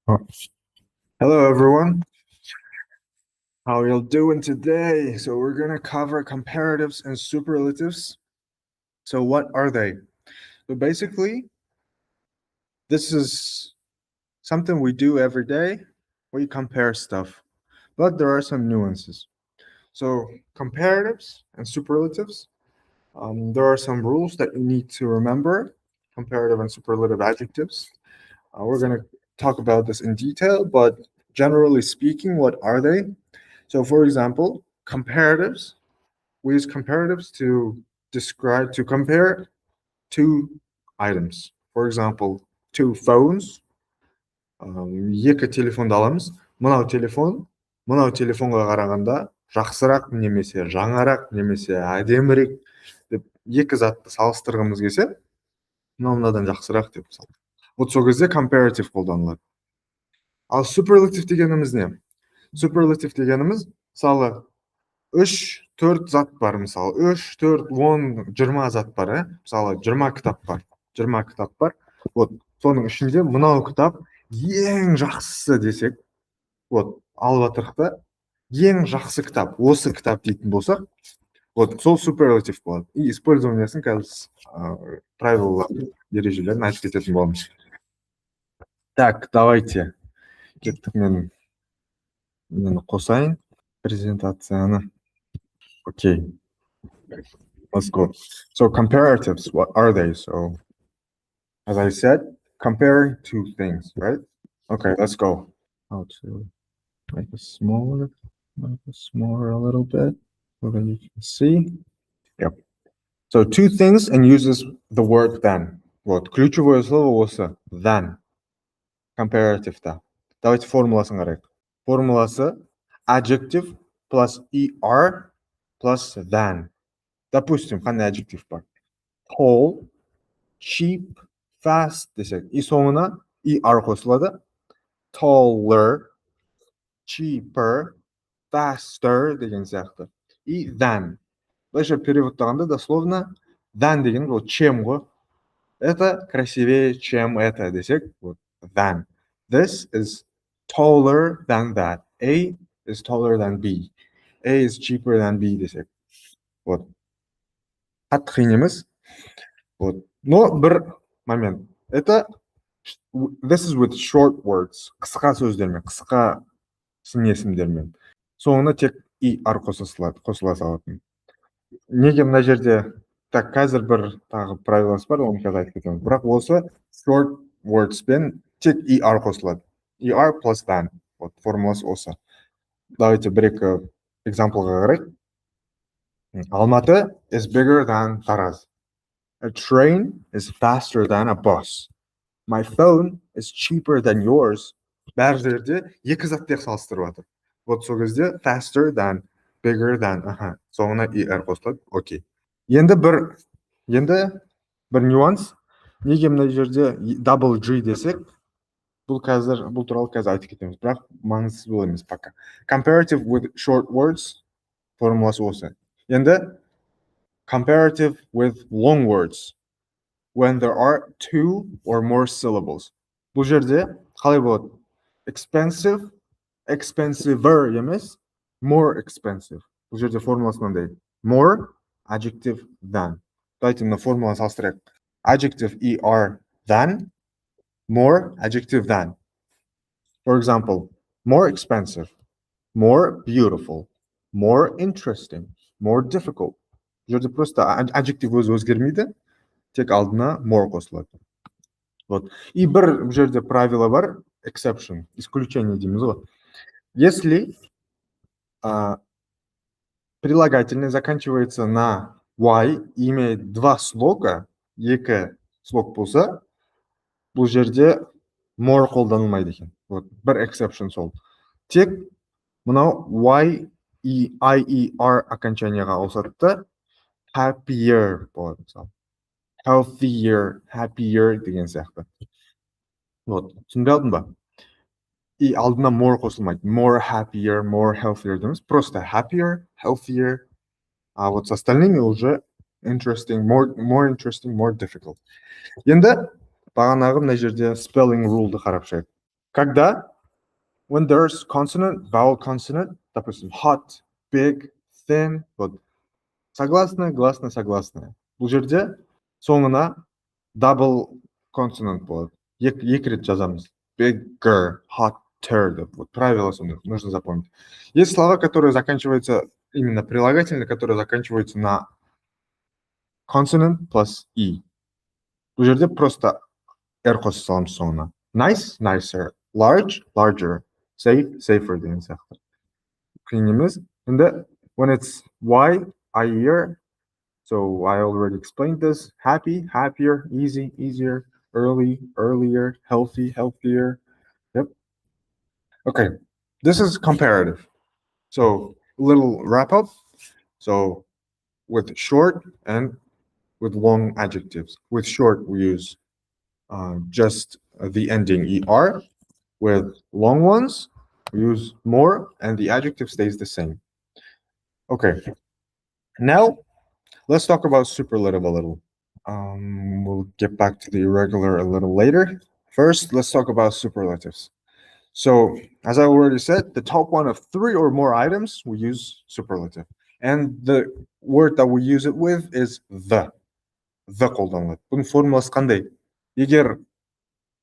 Oh, hello, everyone. How are you doing today? So we're going to cover comparatives and superlatives. So what are they? So basically, this is something we do every day. We compare stuff, but there are some nuances. So comparatives and superlatives, there are some rules that you need to remember. Comparative and superlative adjectives. We're going to talk about this in detail, but generally speaking, what are they? So, for example, comparatives, we use comparatives to compare two items. For example, two phones. Екі телефонды аламыз. Мынау телефонға қарағанда жақсырақ немесе жаңарақ немесе әдемірек деп екі затты салыстырғымыз келсе, мынадан жақсырақ деп мысалы. Вот сол кезде comparative қолданылады. Ал superlative дегеніміз не? Superlative дегеніміз, мысалы, 3-4 зат бар, мысалы 3-4-10-20 зат бар, мысалы 20 кітап бар. Вот соның ішінде мынау кітап ең жақсысы десек, вот алып жатырық та, ең жақсы кітап осы кітап дейтін болсақ, вот сол superlative болады. И использованиясын қазір правилаларын, ережелерін айтып кететін боламыз. Так, давайте. Кеттік, мен қосайын презентацияны. Okay, let's go. So comparatives, what are they? So as I said, comparing two things, right? Okay, let's go. How to make it smaller a little bit so that you can see. Yep. So two things and uses the word than. Вот, ключевое слово осы than. Comparative-та. Давайте формуласын қарайық. Формуласы adjective plus er plus than. Допустим, қандай adjective бар? Tall, cheap, fast десек. И соңына er қосылады. Taller, cheaper, faster деген сияқты. И than. Былайша переводтағанда дословно than деген ол чем ғой. Это красивее, чем это десек. Вот than. This is taller than that. A is taller than B. A is cheaper than B десек. Вот. Қатты қиын емес. Вот. Но бір момент. This is with short words. Қысқа сөздермен, қысқа сын есімдермен. Соңына тек er қосыла салатын. Неге мына жерде так қазір бір тағы правиласы бар, оны қазір айтып кетемін. Бірақ осы short words пен тек er қосылады. Er plus than. Вот формуласы осы. Давайте бір-екі экзамплға қарайық. Алматы is bigger than Тараз. A train is faster than a bus. My phone is cheaper than yours. Бәр жерде екі затты салыстырып жатыр. Вот сол кезде faster than, bigger than, соңына er қосылады. Окей. Енді бір нюанс. Неге мына жерде double G десек, бұл туралы қазір айтып кетеміз. Бірақ маңызсыз бұл емес пока. Comparative with short words формуласы осы. Енді comparative with long words when there are two or more syllables. Бұл жерде қалай болады? Expensive, expensiver емес, more expensive. Бұл жерде формуласы мынандай. More, adjective, than. Давайте мына формуланы салыстырайық. Adjective er than, more, adjective than. For example, more expensive, more beautiful, more interesting, more difficult. Бұл жерде просто adjective өзі өзгермейді, тек алдына more қосылады. Вот. И бір жерде правило бар, exception, исключение дейміз ғой. Если прилагательное заканчивается на y и имеет два слога, екі слог болса, бұл жерде more қолданылмайды екен. Вот, бір exception сол. Тек мынау y и I и r окончанияға ауысады да happier болады мысалы. Healthier, happier деген сияқты. Вот, түсінбей алдың ба? И алдына more қосылмайды. More happier, more healthier деміз. Просто happier, healthier. А вот с остальными уже interesting, more interesting, more difficult. Енді бағанағы мына жерде spelling rule'ды қарап шығайық. Когда when there's consonant, vowel consonant, допустим, hot, big, thin, вот согласная, гласная, согласная. Бұл жерде соңына double consonant болады. Екі рет жазамыз. Bigger, hotter деп. Вот правило сондай, нужно запомнить. Есть слова, которые заканчиваются, именно прилагательные, которые заканчиваются на consonant plus e. Бұл жерде просто r қоса саламыз соңына. Nice, nicer. Large, larger. Safe, safer деген сияқты. Қиын емес. Енді when it's y, I hear. So I already explained this. Happy, happier, easy, easier, early, earlier, healthy, healthier. Yep. Okay. This is comparative. So little wrap up. So with short and with long adjectives. With short, we use just the ending er. With long ones, we use more and the adjective stays the same. Okay. Now, let's talk about superlative a little. We'll get back to the irregular a little later. First, let's talk about superlatives. So, as I already said, the top one of 3 or more items, we use superlative. And the word that we use it with is the. The қолданылады. Бұның формуласы қандай? Егер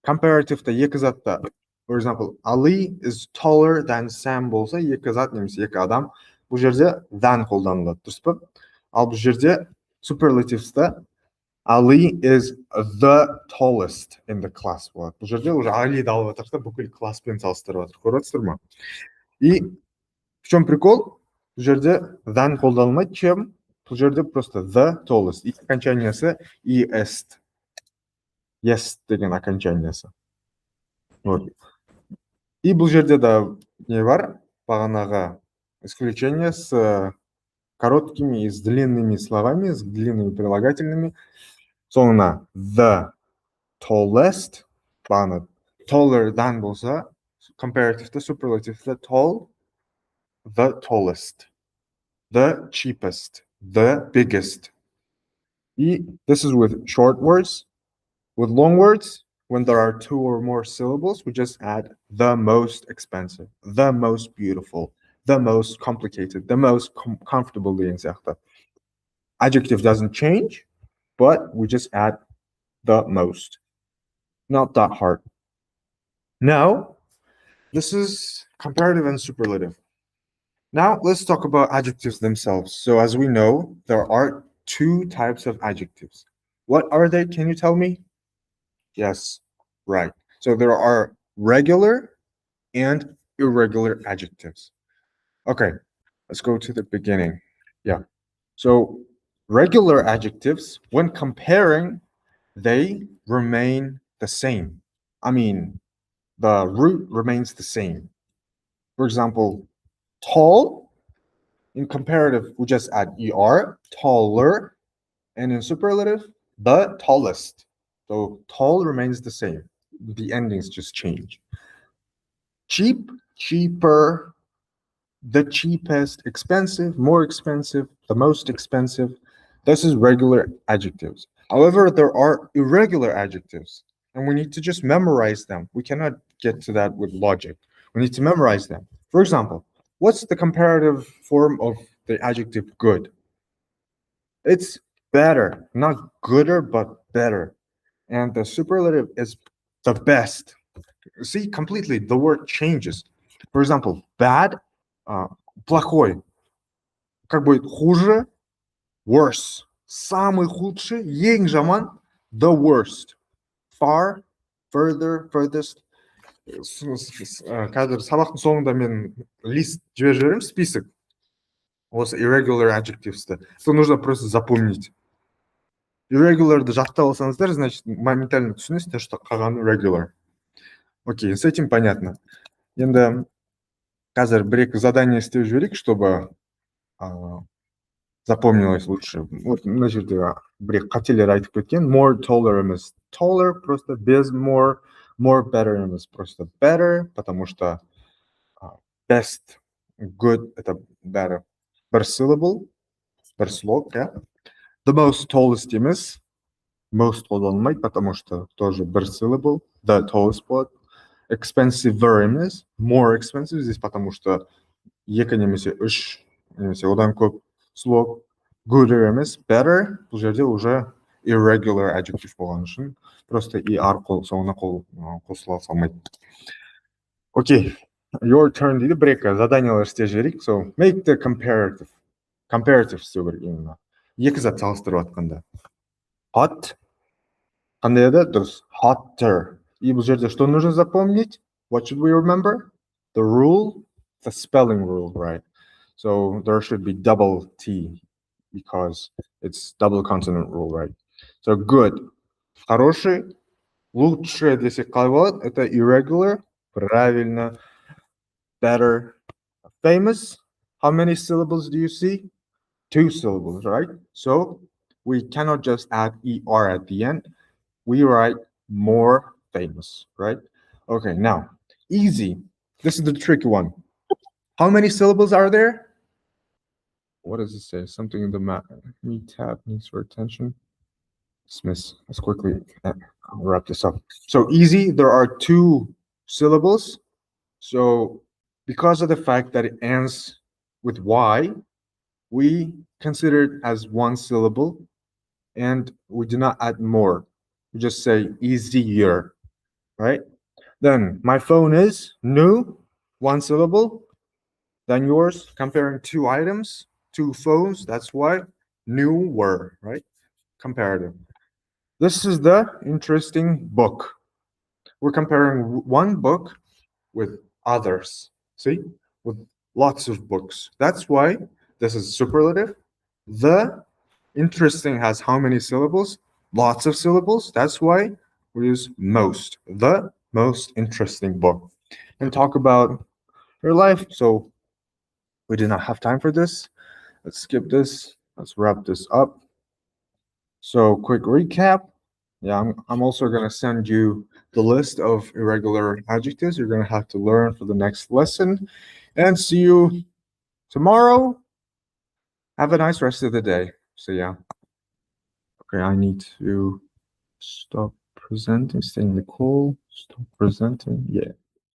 comparative-та екі затта, for example, Ali is taller than Sam болса, екі зат немесе екі адам, бұл жерде than қолданылады, дұрыс па? Ал бұл жерде superlatives-та Ali is the tallest in the class болады. Бұл жерде уже Ali'ді алып жатыр да, бүкіл класспен салыстырып жатыр. Көріп жатсыздар ма? И в чем прикол? Бұл жерде than қолданылмайды, чем? Бұл жерде просто the tallest. И окончаниясы est. Est деген окончаниясы. Вот. И бұл жерде да не бар? Бағанағы исключение с короткими и с длинными словами, с длинными прилагательными. Соңына the tallest, бағана taller than болса, comparative-та, superlative-та tall, the tallest, the cheapest, the biggest. И this is with short words. With long words, when there are 2 or more syllables, we just add the most expensive, the most beautiful, the most complicated, the most comfortable деген сияқты. Adjective doesn't change, but we just add the most. Not that hard. Now, this is comparative and superlative. Now, let's talk about adjectives themselves. So as we know, there are 2 types of adjectives. What are they? Can you tell me? Yes, right. So there are regular and irregular adjectives. Okay, let's go to the beginning. Yeah. So regular adjectives, when comparing, they remain the same. I mean, the root remains the same. For example, tall, in comparative, we just add er, taller, and in superlative, the tallest. So tall remains the same. The endings just change. Cheap, cheaper, the cheapest, expensive, more expensive, the most expensive. This is regular adjectives. However, there are irregular adjectives, and we need to just memorize them. We cannot get to that with logic. We need to memorize them. For example, what's the comparative form of the adjective good? It's better, not gooder, but better. And the superlative is the best. See, completely, the word changes. For example, bad, плохой. Как будет хуже? Worse. Самый худший, ең жаман, the worst. Far, further, furthest. Қазір сабақтың соңында мен лист жіберіп жіберемін, список. Осы irregular adjectives-ті. Это нужно просто запомнить. Irregular'ды жаттап алсаңыздар, значит, моментально түсінесіздер, что қалғаны regular. Окей, с этим понятно. Енді қазір бір-екі задание істеп жіберейік, чтобы запомнилось лучше. Вот мына жерде бір-екі қателер айтып кеткен. More, taller емес. Taller просто без more, more better емес. Просто better, потому что best, good это better. Bir syllable, bir слог, ja. The most tallest емес. Most қолданылмайды, потому что тоже бір syllable, the tallest болады. expensiver емес, more expensive здесь, потому что екі немесе үш немесе одан көп слог, gooder емес, better, бұл жерде уже irregular adjective болған үшін просто er соңына қосыла салмайды. Окей, your turn дейді, бір-екі заданиялар істеп жіберейік. So make the comparative істеу керек именно. Екі зат салыстырып жатқанда. Hot, қандай еді? Дұрыс, hotter. И бұл жерде что нужно запомнить? What should we remember? The rule, the spelling rule, right? So there should be double T because it's double consonant rule, right? So good. Хороший. Лучше десек қалай болады? Это irregular. Правильно. Better. Famous. How many syllables do you see? 2 syllables, right? So we cannot just add ER at the end. We write more famous, right? Okay, now, easy. This is the tricky one. How many syllables are there? What does it say? Something in the map. Tab needs for attention. Dismiss. Let's quickly wrap this up. So easy, there are 2 syllables. So because of the fact that it ends with Y, we consider it as 1 syllable and we do not add more. We just say easier, right? Then my phone is new, 1 syllable. Then yours, comparing 2 items, 2 phones, that's why newer, right? Comparative. This is the interesting book. We're comparing 1 book with others, see? With lots of books. That's why this is superlative. The interesting has how many syllables? Lots of syllables. That's why we use most. The most interesting book. And talk about your life. So we do not have time for this. Let's skip this. Let's wrap this up. So quick recap. Yeah, I'm also going to send you the list of irregular adjectives you're going to have to learn for the next lesson. And see you tomorrow. Have a nice rest of the day. See ya. Okay, I need to stop presenting, stay in the call, stop presenting. Yeah.